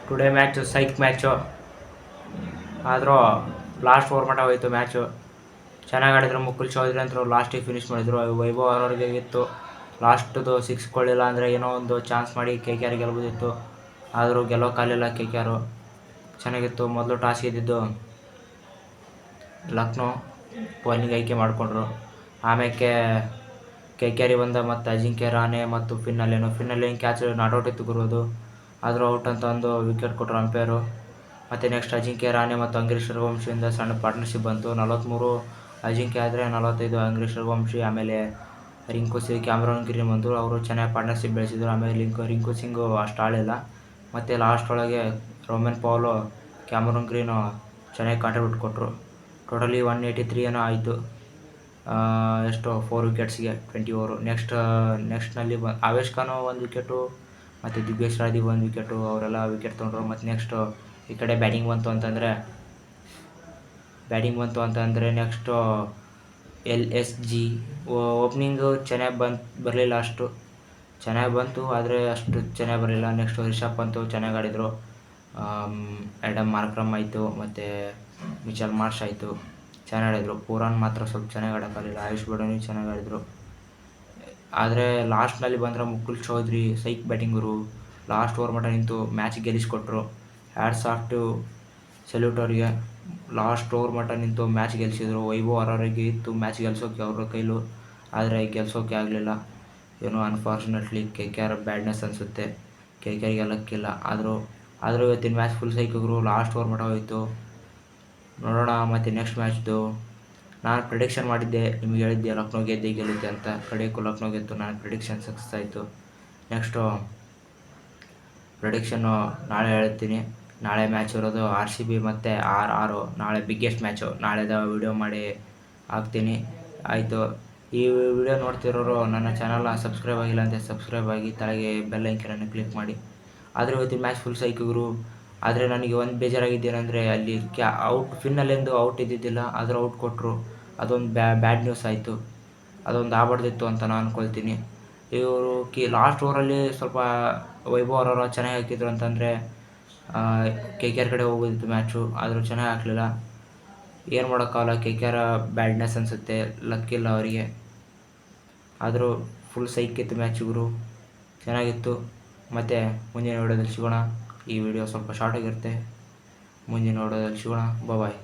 Today match ಸೈಕ್ match. ಆದರೂ last over ಮಟ್ಟ ಹೋಯಿತು ಮ್ಯಾಚು. ಚೆನ್ನಾಗಿ ಆಡಿದ್ರು. ಮುಕುಲ್ ಚೌಧರಿ ಅಂತೂ ಲಾಸ್ಟಿಗೆ ಫಿನಿಶ್ ಮಾಡಿದ್ರು. ವೈಭವ್ ಅವ್ರಿಗೆ ಇತ್ತು ಲಾಸ್ಟ್ದು ಸಿಕ್ಸ್ ಕೊಳ್ಳಿಲ್ಲ ಅಂದರೆ ಏನೋ ಒಂದು ಚಾನ್ಸ್ ಮಾಡಿ KKR ಗೆಲ್ಬೋದಿತ್ತು. ಆದರೂ ಗೆಲ್ಲೋಕ್ಕಾಗಲಿಲ್ಲ KKR. ಚೆನ್ನಾಗಿತ್ತು. ಮೊದಲು ಟಾಸ್ ಗೆದ್ದಿದ್ದು ಲಕ್ನೋ, ಬೌಲಿಂಗ್ ಆಯ್ಕೆ ಮಾಡಿಕೊಂಡ್ರು. ಆಮೇಲೆ KKR ಬಂದ ಮತ್ತು ಅಜಿಂಕ್ಯ ರಹಾನೆ ಮತ್ತು ಫಿನ್ನಲ್ಲೇನು ಕ್ಯಾಚ್ ನಾಟ್ಔಟ್ ಇತ್ತು ಗುರುವುದು. ಆದರೂ ಔಟ್ ಅಂತ ಒಂದು ವಿಕೆಟ್ ಕೊಟ್ಟರು ಅಂಪೈರು. ಮತ್ತು ನೆಕ್ಸ್ಟ್ ಅಜಿಂಕ್ಯ ರಹಾನೆ ಮತ್ತು ಅಂಗರೀಶ್ ರಘುವಂಶಿಯಿಂದ ಸಣ್ಣ ಪಾರ್ಟ್ನರ್ಶಿಪ್ ಬಂತು. 43 ಅಜಿಂಕ್ಯ ಆದರೆ 45 ಅಂಗರೀಶ್ ರಘುವಂಶಿ. ಆಮೇಲೆ ರಿಂಕು ಸಿಂಗ್, ಕ್ಯಾಮರಾನ್ ಗ್ರೀನ್ ಬಂದರು. ಅವರು ಚೆನ್ನಾಗಿ ಪಾರ್ಟ್ನರ್ಶಿಪ್ ಬೆಳೆಸಿದರು. ಆಮೇಲೆ ರಿಂಕು ಸಿಂಗು ಅಷ್ಟು ಆಳಿಲ್ಲ. ಮತ್ತು ಲಾಸ್ಟ್ ಒಳಗೆ ರೋಮನ್ ಪೌಲು, ಕ್ಯಾಮರಾನ್ ಗ್ರೀನು ಚೆನ್ನಾಗಿ ಕಾಂಟ್ರಿಬ್ಯೂಟ್ ಕೊಟ್ಟರು. ಟೋಟಲಿ 183 ಏನೋ ಆಯಿತು. ಎಷ್ಟು 4 ವಿಕೆಟ್ಸ್ಗೆ 20 ಓವರು. ನೆಕ್ಸ್ಟ್ನಲ್ಲಿ ಆವೇಶ್ ಖಾನ್ 1 ವಿಕೆಟು ಮತ್ತು ದಿಗ್ವೇಶ್ ರಾಜೀವ್ 1 ವಿಕೆಟು. ಅವರೆಲ್ಲ ವಿಕೆಟ್ ತೊಗೊಂಡ್ರು. ಮತ್ತು ನೆಕ್ಸ್ಟು ಈ ಕಡೆ ಬ್ಯಾಟಿಂಗ್ ಬಂತು ಅಂತಂದರೆ ನೆಕ್ಸ್ಟು LSG ಓಪ್ನಿಂಗು ಚೆನ್ನಾಗಿ ಬರಲಿಲ್ಲ. ಅಷ್ಟು ಚೆನ್ನಾಗಿ ಬಂತು ಆದರೆ ಅಷ್ಟು ಚೆನ್ನಾಗಿ ಬರಲಿಲ್ಲ. ನೆಕ್ಸ್ಟು ರಿಷಬ್ ಪಂತ್ ಚೆನ್ನಾಗಿ ಆಡಿದರು. ಆ್ಯಡಮ್ ಮಾರ್ಕ್ರಮ್ ಆಯಿತು ಮತ್ತು ಮಿಚೆಲ್ ಮಾರ್ಷ್ ಆಯಿತು, ಚೆನ್ನಾಗಿ ಆಡಿದರು. ಪೂರನ್ ಮಾತ್ರ ಸ್ವಲ್ಪ ಚೆನ್ನಾಗಿ ಆಡೋಕ್ಕಾಗಲಿಲ್ಲ. ಆಯುಷ್ ಬಡೋನಿ ಚೆನ್ನಾಗಿ ಆಡಿದರು. ಆದರೆ ಲಾಸ್ಟ್ನಲ್ಲಿ ಬಂದರೆ ಮುಕುಲ್ ಚೌಧರಿ ಸೈಕ್ ಬ್ಯಾಟಿಂಗರು ಲಾಸ್ಟ್ ಓವರ್ ಮಟ್ಟ ನಿಂತು ಮ್ಯಾಚ್ ಗೆಲ್ಲಿಸ್ಕೊಟ್ರು. ಹ್ಯಾಟ್ಸ್ ಆಫ್ ಟು ಸೆಲ್ಯೂಟ್ ಅವರಿಗೆ. ಲಾಸ್ಟ್ ಓವರ್ ಮಟ್ಟ ನಿಂತು ಮ್ಯಾಚ್ ಗೆಲ್ಲಿಸಿದ್ರು. ವೈಭವ್ ಅವರಿಗೆ ಇತ್ತು ಮ್ಯಾಚ್ ಗೆಲ್ಸೋಕ್ಕೆ ಅವ್ರ ಕೈಲೂ, ಆದರೆ ಗೆಲ್ಸೋಕ್ಕೆ ಆಗಲಿಲ್ಲ. ಏನೋ ಅನ್ಫಾರ್ಚುನೇಟ್ಲಿ KKR ಬ್ಯಾಡ್ನೆಸ್ ಅನಿಸುತ್ತೆ. KKR ಗೆಲ್ಲಕ್ಕಿಲ್ಲ. ಆದರೂ ಇವತ್ತಿನ ಮ್ಯಾಚ್ ಫುಲ್ ಸೈಕಿದ್ರು. ಲಾಸ್ಟ್ ಓವರ್ ಮಟ್ಟ ಹೋಯಿತು. ನೋಡೋಣ ಮತ್ತು ನೆಕ್ಸ್ಟ್ ಮ್ಯಾಚ್ದು. ನಾನು ಪ್ರಿಡಿಕ್ಷನ್ ಮಾಡಿದ್ದೆ, ನಿಮ್ಗೆ ಹೇಳಿದ್ದೆ ಲಕ್ನೋ ಗೆಲ್ಲುತ್ತೆ ಅಂತ. ಕಡೆಗೂ ಲಕ್ನೋ ಗೆದ್ದು ನಾನು ಪ್ರಿಡಿಕ್ಷನ್ ಸಕ್ಸಸ್ ಆಯಿತು. ನೆಕ್ಸ್ಟು ಪ್ರಿಡಿಕ್ಷನ್ನು ನಾಳೆ ಹೇಳ್ತೀನಿ. ನಾಳೆ ಮ್ಯಾಚ್ ಇರೋದು RCB ಮತ್ತು RR. ನಾಳೆ ಬಿಗ್ಗೆಸ್ಟ್ ಮ್ಯಾಚು. ನಾಳೆದ ವಿಡಿಯೋ ಮಾಡಿ ಹಾಕ್ತೀನಿ. ಆಯಿತು. ಈ ವಿಡಿಯೋ ನೋಡ್ತಿರೋರು ನನ್ನ ಚಾನಲ್ನ ಸಬ್ಸ್ಕ್ರೈಬ್ ಆಗಿಲ್ಲ ಅಂತ ಸಬ್ಸ್ಕ್ರೈಬ್ ಆಗಿ ಕೆಳಗೆ ಬೆಲ್ ಐಕನನ್ನು ಕ್ಲಿಕ್ ಮಾಡಿ. ಆದರೆ ಇವತ್ತಿನ ಮ್ಯಾಚ್ ಫುಲ್ ಸೈಕಿದ್ರು. ಆದರೆ ನನಗೆ ಒಂದು ಬೇಜಾರಾಗಿದ್ದೇನೆಂದರೆ ಅಲ್ಲಿ ಔಟ್ ಫಿನ್ನಲ್ಲೆಂದು ಔಟ್ ಇದ್ದಿದ್ದಿಲ್ಲ, ಆದರೂ ಔಟ್ ಕೊಟ್ಟರು. ಅದೊಂದು ಬ್ಯಾಡ್ ನ್ಯೂಸ್ ಆಯಿತು. ಅದೊಂದು ಆಗ್ಬಾರ್ದಿತ್ತು ಅಂತ ನಾನು ಅಂದ್ಕೊಳ್ತೀನಿ. ಇವರು ಲಾಸ್ಟ್ ಓವರಲ್ಲಿ ಸ್ವಲ್ಪ ವೈಭವ್ ಅವರವರು ಚೆನ್ನಾಗಿ ಹಾಕಿದ್ರು ಅಂತಂದರೆ KKR ಕಡೆ ಹೋಗೋದಿತ್ತು ಮ್ಯಾಚು. ಆದರೂ ಚೆನ್ನಾಗಿ ಹಾಕಲಿಲ್ಲ. ಏನು ಮಾಡೋಕ್ಕಾಗಲ್ಲ. KKR ಬ್ಯಾಡ್ನೆಸ್ ಅನಿಸುತ್ತೆ, ಲಕ್ಕಿಲ್ಲ ಅವರಿಗೆ. ಆದರೂ ಫುಲ್ ಸೈಕಿತ್ತು ಮ್ಯಾಚುಗಳು, ಚೆನ್ನಾಗಿತ್ತು. ಮತ್ತು ಮುಂದಿನ ವಿಡಿಯೋದಲ್ಲಿ ಸಿಗೋಣ. ಈ ವಿಡಿಯೋ ಸ್ವಲ್ಪ ಶಾರ್ಟ್ ಆಗಿರುತ್ತೆ. ಮುಂದಿನ ವಿಡಿಯೋದಲ್ಲಿ ಸಿಗೋಣ. ಬಾಯ್.